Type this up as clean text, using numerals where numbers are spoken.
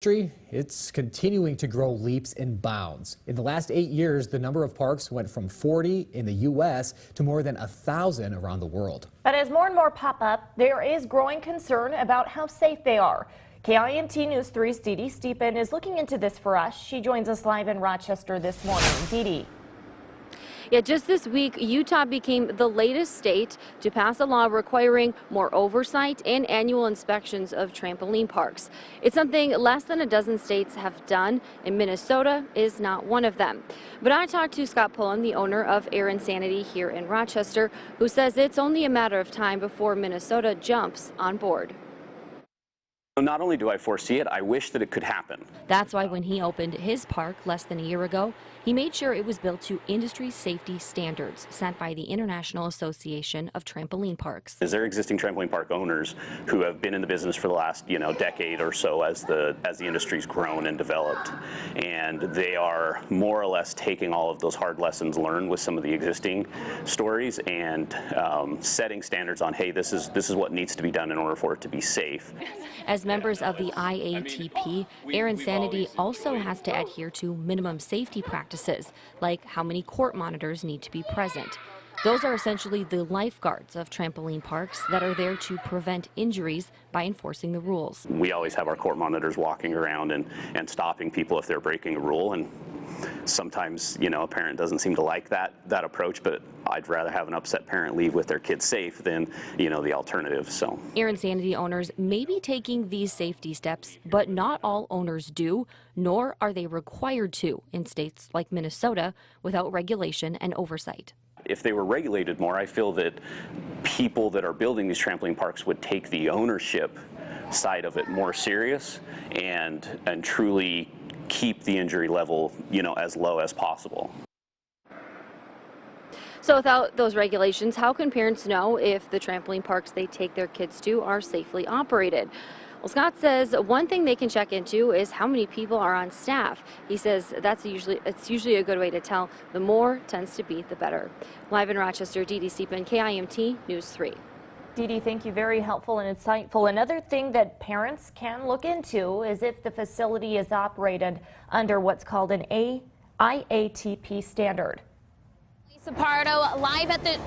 It's continuing to grow leaps and bounds. In the last 8 years, the number of parks went from 40 in the U.S. to more than 1,000 around the world. But as more and more pop up, there is growing concern about how safe they are. KIMT News 3's Dee Dee Steepen is looking into this for us. She joins us live in Rochester this morning. Dee Dee. Yeah, just this week, Utah became the latest state to pass a law requiring more oversight and annual inspections of trampoline parks. It's something less than a dozen states have done, and Minnesota is not one of them. But I talked to Scott Pullen, the owner of Air Insanity here in Rochester, who says it's only a matter of time before Minnesota jumps on board. Not only do I foresee it, I wish that it could happen. That's why when he opened his park less than a year ago, he made sure it was built to industry safety standards set by the International Association of Trampoline Parks. Is there existing trampoline park owners who have been in the business for the last, decade or so as the industry's grown and developed, and they are more or less taking all of those hard lessons learned with some of the existing stories and setting standards on, hey, this is what needs to be done in order for it to be safe. As members of the IATP, Air Insanity also has to adhere to minimum safety practices, like how many court monitors need to be present. Those are essentially the lifeguards of trampoline parks that are there to prevent injuries by enforcing the rules. We always have our court monitors walking around and stopping people if they're breaking a rule, and sometimes, a parent doesn't seem to like that approach, but I'd rather have an upset parent leave with their kid safe than, the alternative. So Air Insanity owners may be taking these safety steps, but not all owners do, nor are they required to in states like Minnesota without regulation and oversight. If they were regulated more, I feel that people that are building these trampoline parks would take the ownership side of it more serious and truly keep the injury level, as low as possible. So without those regulations, how can parents know if the trampoline parks they take their kids to are safely operated? Well, Scott says one thing they can check into is how many people are on staff. He says it's usually a good way to tell. The more tends to be, the better. Live in Rochester, Dee Dee Steepen, KIMT News 3. Dee Dee, thank you. Very helpful and insightful. Another thing that parents can look into is if the facility is operated under what's called an IATP standard. Lisa Pardo live at the